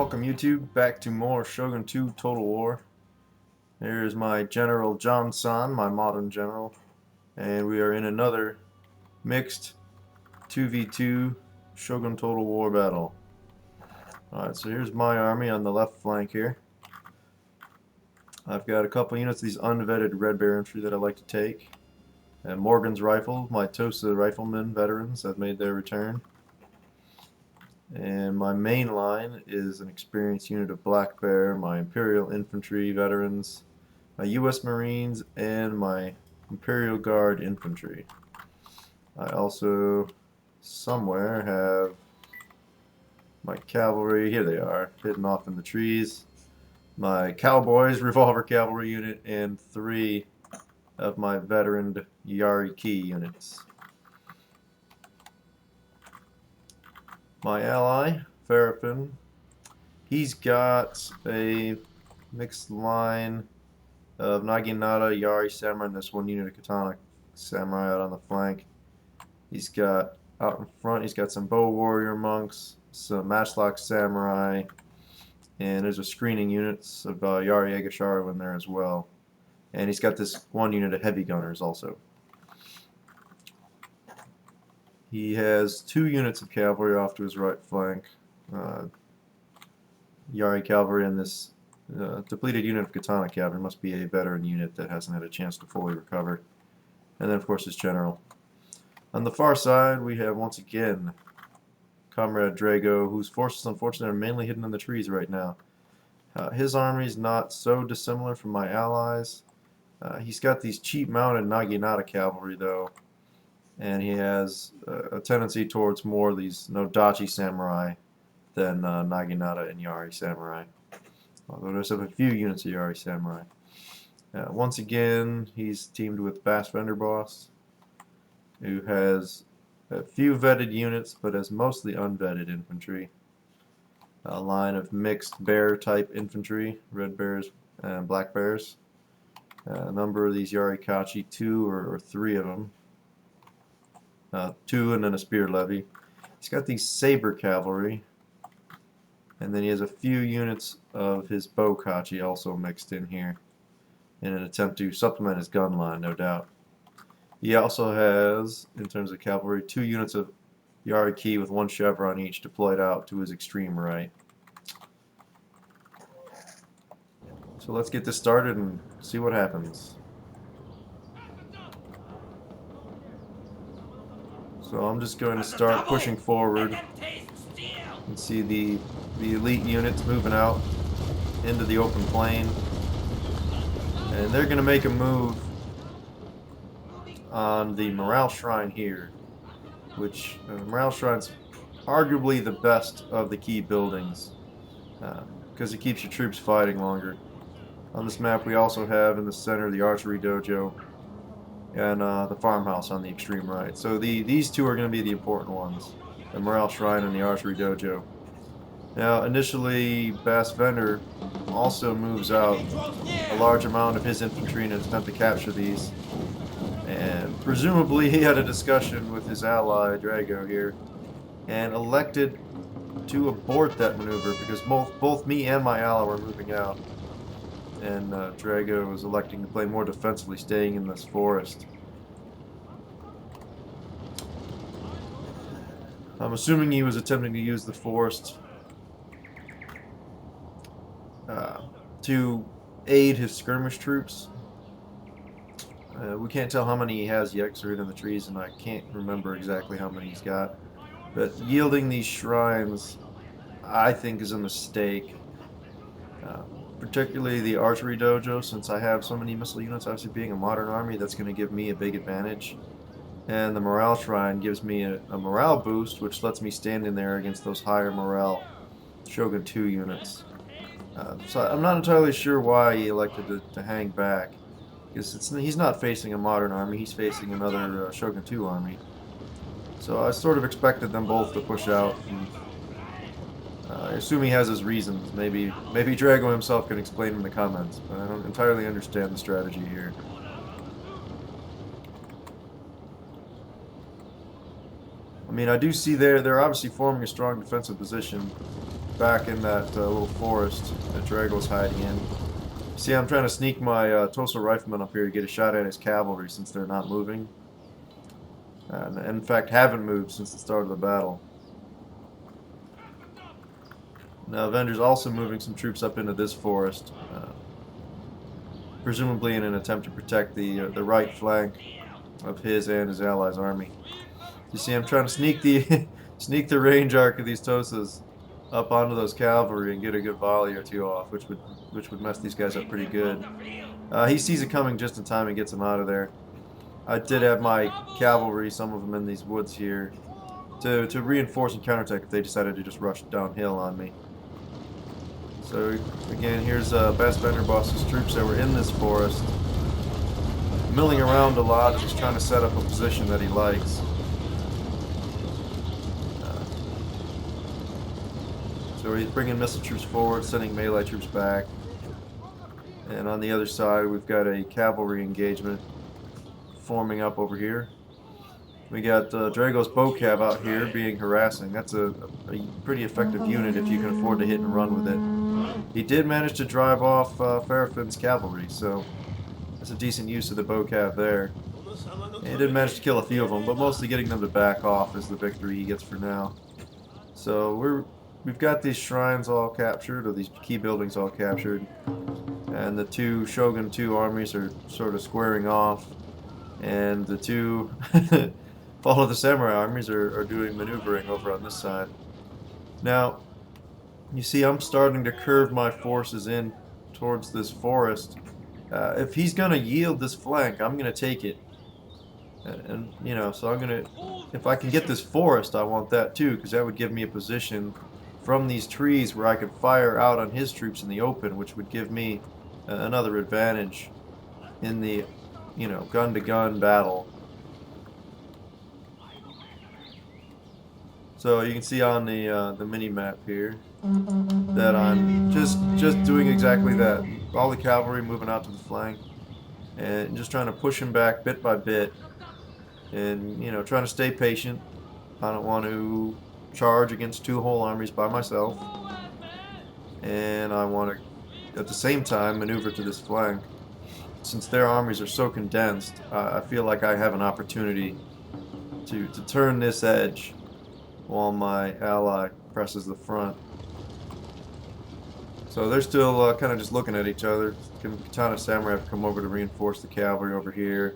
Welcome YouTube back to more Shogun 2 Total War. Here's my General Johnson, my modern general, and we are in another mixed 2v2 Shogun Total War battle. Alright, so here's my army on the left flank here. I've got a couple units of these unvetted Red Bear infantry that I like to take. And Morgan's Rifle, my Tosa riflemen veterans have made their return. And my main line is an experienced unit of Black Bear, my Imperial Infantry veterans, my U.S. Marines, and my Imperial Guard Infantry. I also somewhere have my cavalry, here they are, hidden off in the trees, my Cowboys Revolver Cavalry unit, and 3 of my veteran Yari Key units. My ally, Farapin, he's got a mixed line of Naginata, Yari Samurai, and this one unit of Katana Samurai out on the flank. He's got, out in front, he's got some Bow Warrior monks, some Matchlock Samurai, and there's a screening units of Yari Egasharu in there as well. And he's got this one unit of Heavy Gunners also. He has 2 units of cavalry off to his right flank. Yari cavalry and this depleted unit of Katana cavalry must be a veteran unit that hasn't had a chance to fully recover. And then of course his general. On the far side we have once again Comrade Drago, whose forces unfortunately are mainly hidden in the trees right now. His army is not so dissimilar from my allies. He's got these cheap mounted Naginata cavalry though. And he has a tendency towards more of these Nodachi samurai than Naginata and Yari samurai. Although there's a few units of Yari samurai. Once again, he's teamed with Bass Venderboss, who has a few vetted units, but has mostly unvetted infantry. A line of mixed bear type infantry, red bears and black bears. A number of these Yari Kachi, 2 or 3 of them. 2 and then a spear levy. He's got these saber cavalry, and then he has a few units of his bow kachi also mixed in here in an attempt to supplement his gun line, no doubt. He also has, in terms of cavalry, 2 units of Yari Key with 1 chevron each deployed out to his extreme right. So let's get this started and see what happens. So I'm just going to start pushing forward and see the elite units moving out into the open plain. And they're going to make a move on the Morale Shrine here, which Morale Shrine's arguably the best of the key buildings because it keeps your troops fighting longer. On this map we also have in the center the Archery Dojo and the farmhouse on the extreme right. So these 2 are going to be the important ones, the Morale Shrine and the Archery Dojo. Now initially Bass Vender also moves out a large amount of his infantry in an attempt to capture these, and presumably he had a discussion with his ally Drago here and elected to abort that maneuver because both me and my ally were moving out. And Drago was electing to play more defensively, staying in this forest. I'm assuming he was attempting to use the forest to aid his skirmish troops. We can't tell how many he has yet because they're in the trees, and I can't remember exactly how many he's got. But yielding these shrines, I think, is a mistake. Particularly the Archery Dojo, since I have so many missile units. Obviously being a modern army, that's going to give me a big advantage. And the Morale Shrine gives me a morale boost, which lets me stand in there against those higher morale Shogun 2 units. So I'm not entirely sure why he elected to hang back, because he's not facing a modern army, he's facing another Shogun 2 army. So I sort of expected them both to push out. And, I assume he has his reasons. Maybe Drago himself can explain in the comments, but I don't entirely understand the strategy here. I mean, I do see they're obviously forming a strong defensive position, back in that little forest that Drago's hiding in. See, I'm trying to sneak my Tosa rifleman up here to get a shot at his cavalry since they're not moving. And in fact, haven't moved since the start of the battle. Now, Avenger's also moving some troops up into this forest, presumably in an attempt to protect the right flank of his and his allies' army. You see, I'm trying to sneak the sneak the range arc of these Tosas up onto those cavalry and get a good volley or two off, which would mess these guys up pretty good. He sees it coming just in time and gets them out of there. I did have my cavalry, some of them in these woods here, to reinforce and counterattack if they decided to just rush downhill on me. So again, here's Bass Boss's troops that were in this forest, milling around a lot, just trying to set up a position that he likes. So he's bringing missile troops forward, sending melee troops back. And on the other side, we've got a cavalry engagement forming up over here. We got Drago's Bow-Cav out here being harassing. That's a pretty effective unit if you can afford to hit and run with it. He did manage to drive off Farafin's cavalry, so that's a decent use of the Bow-Cav there. And he did manage to kill a few of them, but mostly getting them to back off is the victory he gets for now. So we've got these shrines all captured, or these key buildings all captured, and the two Shogun TW armies are sort of squaring off, and the two Follow the Samurai armies are doing maneuvering over on this side. Now, you see I'm starting to curve my forces in towards this forest. If he's going to yield this flank, I'm going to take it. And, you know, so I'm going to, if I can get this forest, I want that too, because that would give me a position from these trees where I could fire out on his troops in the open, which would give me another advantage in the, you know, gun-to-gun battle. So you can see on the mini-map here that I'm just doing exactly that. All the cavalry moving out to the flank and just trying to push him back bit by bit, and, you know, trying to stay patient. I don't want to charge against two whole armies by myself, and I want to at the same time maneuver to this flank. Since their armies are so condensed, I feel like I have an opportunity to turn this edge while my ally presses the front. So they're still kind of just looking at each other. Katana Samurai have come over to reinforce the cavalry over here.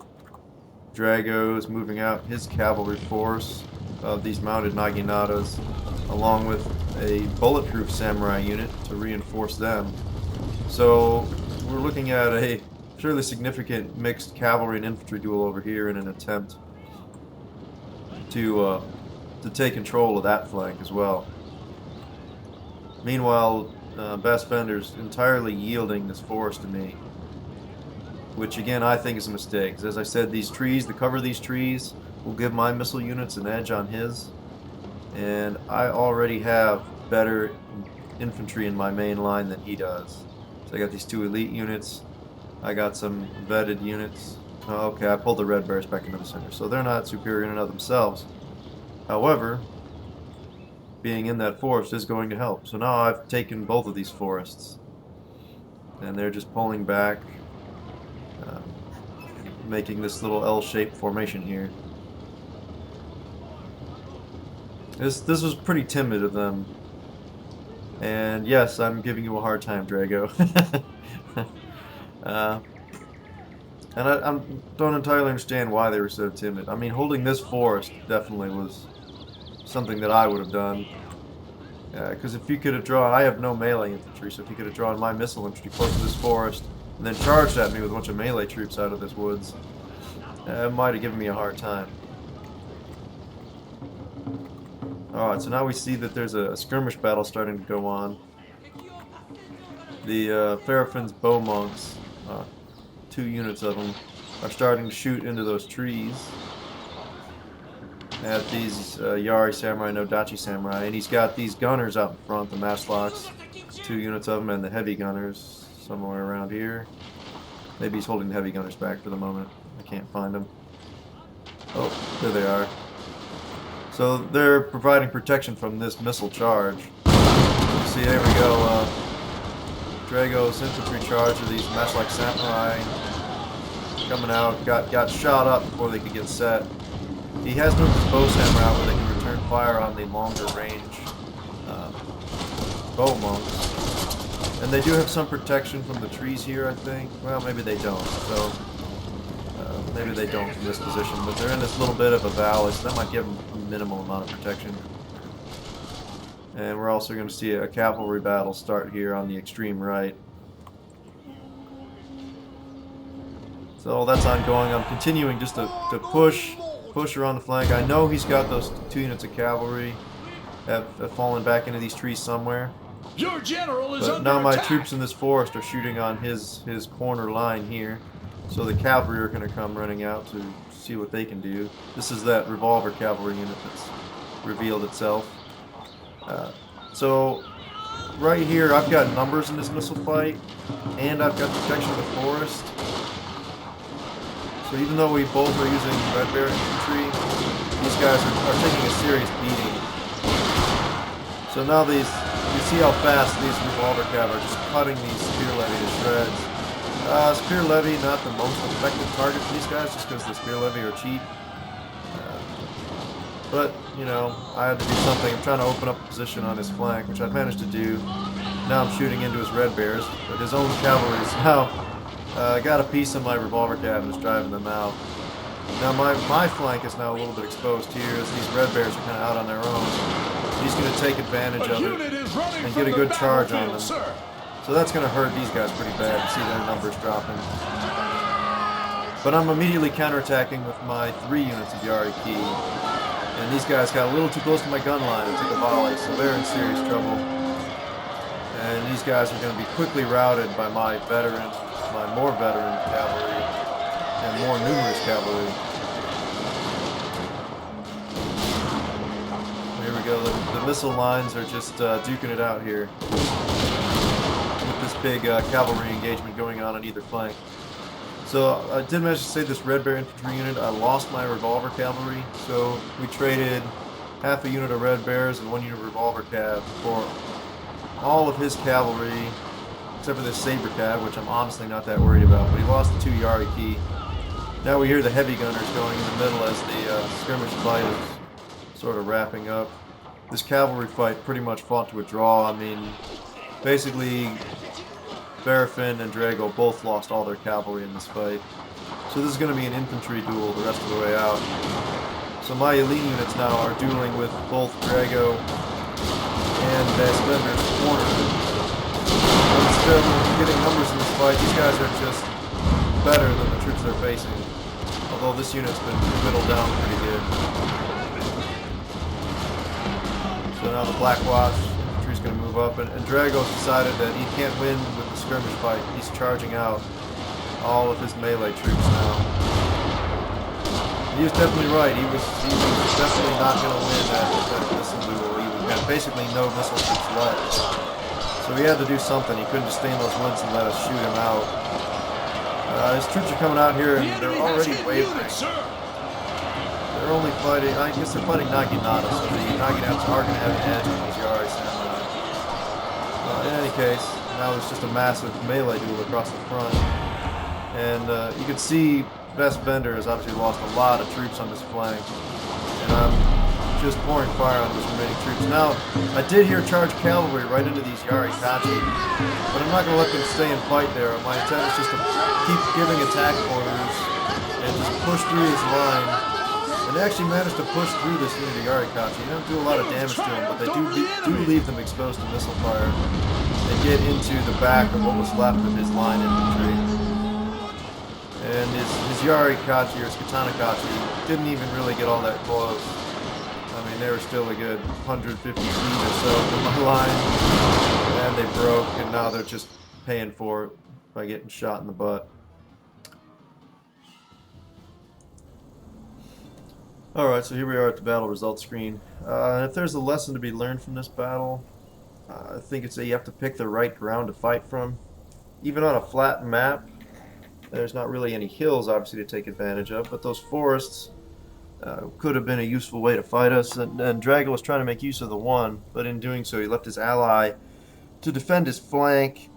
Drago is moving out his cavalry force of these mounted Naginatas, along with a bulletproof samurai unit to reinforce them. So we're looking at a fairly significant mixed cavalry and infantry duel over here in an attempt to take control of that flank as well. Meanwhile, Bass Bender's entirely yielding this forest to me, which again I think is a mistake. As I said, these trees, the cover of these trees will give my missile units an edge on his, and I already have better infantry in my main line than he does. So I got these two elite units, I got some vetted units. Oh, okay, I pulled the Red Bears back into the center, so they're not superior in and of themselves. However, being in that forest is going to help. So now I've taken both of these forests, and they're just pulling back, making this little L-shaped formation here. This was pretty timid of them, and yes, I'm giving you a hard time, Drago. And I don't entirely understand why they were so timid. I mean, holding this forest definitely was something that I would have done. Because if you could have drawn, I have no melee infantry, so if you could have drawn my missile infantry close to this forest and then charged at me with a bunch of melee troops out of this woods, it might have given me a hard time. Alright, so now we see that there's a skirmish battle starting to go on. The Farafin's bow monks, 2 units of them, are starting to shoot into those trees at these Yari Samurai, Nodachi Samurai, and he's got these gunners out in front, the Mastlocks, 2 units of them, and the heavy gunners somewhere around here. Maybe he's holding the heavy gunners back for the moment. I can't find them. Oh, there they are. So they're providing protection from this missile charge. See, there we go. Drago's infantry charge of these mesh-like samurai coming out. Got shot up before they could get set. He has moved his bow samurai where they can return fire on the longer range bow monks. And they do have some protection from the trees here, I think. Well, maybe they don't. So maybe they don't from this position, but they're in this little bit of a valley, so that might give them a minimal amount of protection. And we're also going to see a cavalry battle start here on the extreme right. So that's ongoing. I'm continuing just to push around the flank. I know he's got those 2 units of cavalry have fallen back into these trees somewhere. Your general is But now my attack. troops in this forest are shooting on his corner line here. So the cavalry are going to come running out to see what they can do. This is that revolver cavalry unit that's revealed itself. So right here I've got numbers in this missile fight, and I've got protection of the forest. So even though we both are using Red Bear infantry, these guys are taking a serious beating. So now you see how fast these revolver cav are just cutting these spear levy to shreds. Spear levy not the most effective target for these guys, just because the spear levy are cheap. But, you know, I had to do something. I'm trying to open up a position on his flank, which I've managed to do. Now I'm shooting into his Red Bears, but his own cavalry is now got a piece of my revolver cav and is driving them out. Now my flank is now a little bit exposed here, as these Red Bears are kind of out on their own. He's going to take advantage of it and get a good charge on them. So that's going to hurt these guys pretty bad. You see their numbers dropping. But I'm immediately counterattacking with my 3 units of Yari Key. And these guys got a little too close to my gun line and took a volley, so they're in serious trouble. And these guys are going to be quickly routed by my more veteran cavalry and more numerous cavalry. Here we go. The missile lines are just duking it out here with this big cavalry engagement going on either flank. So I did manage to save this Red Bear infantry unit. I lost my revolver cavalry, so we traded half a unit of Red Bears and 1 unit of revolver cav for all of his cavalry, except for this saber cav, which I'm honestly not that worried about. But he lost the 2 Yari Key. Now we hear the heavy gunners going in the middle as the skirmish fight is sort of wrapping up. This cavalry fight pretty much fought to a draw. I mean, basically, Barafin and Drago both lost all their cavalry in this fight. So this is going to be an infantry duel the rest of the way out. So my elite units now are dueling with both Drago and Spender's corner. Instead of getting numbers in this fight, these guys are just better than the troops they're facing. Although this unit's been whittled down pretty good. So now the Black Watch infantry's going to move up, and Drago's decided that he can't win with the skirmish fight. He's charging out all of his melee troops now. He was definitely right. He was definitely not going to win that missile duel. He had basically no missile troops left. So he had to do something. He couldn't just stay in those woods and let us shoot him out. His troops are coming out here and they're already wavering. They're only fighting, I guess they're fighting Naginata, so the Naginatas are going to have an edge on these Yari samurai. In any case, now there's just a massive melee duel across the front. And you can see Best Bender has obviously lost a lot of troops on this flank. And I'm just pouring fire on those remaining troops. Now, I did hear charge cavalry right into these Yari Kachi, but I'm not going to let them stay and fight there. My intent is just to keep giving attack orders and just push through this line. And they actually managed to push through this unit of Yari Kachi. They don't do a lot of damage to them, but they do leave them exposed to missile fire. They get into the back of what was left of his line infantry. And his Yari Kachi, or his Katana Kachi, didn't even really get all that close. I mean, they were still a good 150 feet or so from my line, and they broke, and now they're just paying for it by getting shot in the butt. Alright, so here we are at the battle results screen. If there's a lesson to be learned from this battle, I think it's that you have to pick the right ground to fight from. Even on a flat map, there's not really any hills, obviously, to take advantage of, but those forests could have been a useful way to fight us, and Drago was trying to make use of the one, but in doing so he left his ally to defend his flank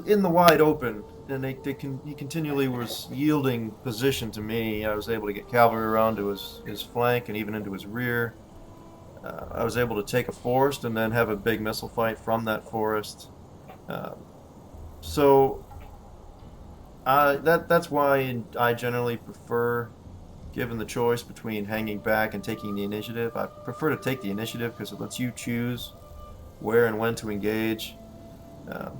in the wide open, and he continually was yielding position to me. I was able to get cavalry around to his flank and even into his rear. I was able to take a forest and then have a big missile fight from that forest. Uh, so that's why I generally prefer, given the choice between hanging back and taking the initiative, I prefer to take the initiative because it lets you choose where and when to engage. Uh,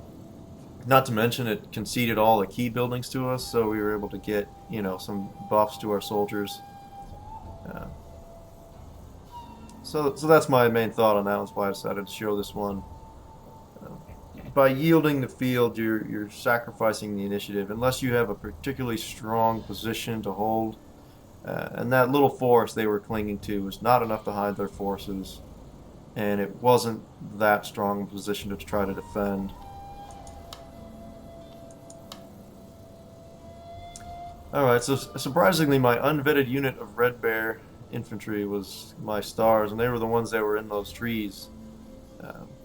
Not to mention it conceded all the key buildings to us, so we were able to get, some buffs to our soldiers. Uh, so that's my main thought on that. That's why I decided to show this one. Uh, by yielding the field, you're sacrificing the initiative unless you have a particularly strong position to hold. And that little forest they were clinging to was not enough to hide their forces, and it wasn't that strong a position to try to defend. Alright, so surprisingly my unvetted unit of Red Bear infantry was my stars, and they were the ones that were in those trees,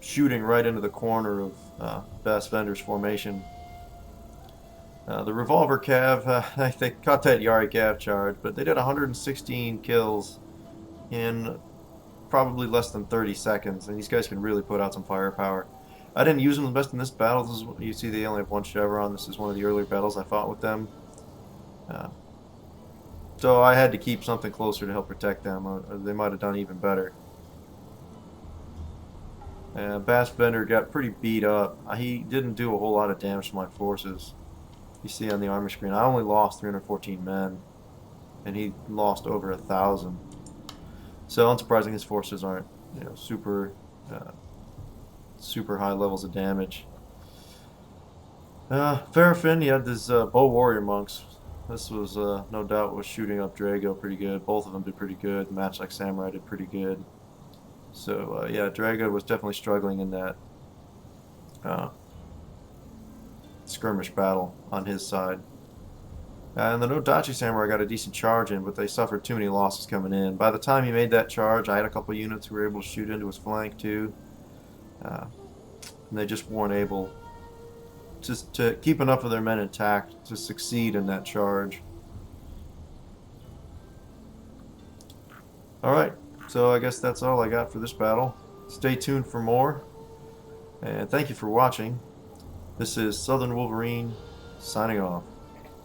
shooting right into the corner of Bass Vender's formation. The revolver cav, they caught that Yari cav charge, but they did 116 kills in probably less than 30 seconds, and these guys can really put out some firepower. I didn't use them the best in this battle. This is, you see they only have one chevron. This is one of the earlier battles I fought with them. So I had to keep something closer to help protect them, or they might have done even better. Bass Bender got pretty beat up. He didn't do a whole lot of damage to my forces. You see on the army screen, I only lost 314 men, and he lost over 1,000. So unsurprising, his forces aren't, super high levels of damage. Ferrofin, he had his bow warrior monks. This was no doubt was shooting up Drago pretty good. Both of them did pretty good. Match like Samurai did pretty good. So yeah, Drago was definitely struggling in that skirmish battle on his side. And the Nodachi Samurai got a decent charge in, but they suffered too many losses coming in. By the time he made that charge, I had a couple units who were able to shoot into his flank too. And they just weren't able to keep enough of their men intact to succeed in that charge. Alright, so I guess that's all I got for this battle. Stay tuned for more, and thank you for watching. This is Southern Wolverine, signing off.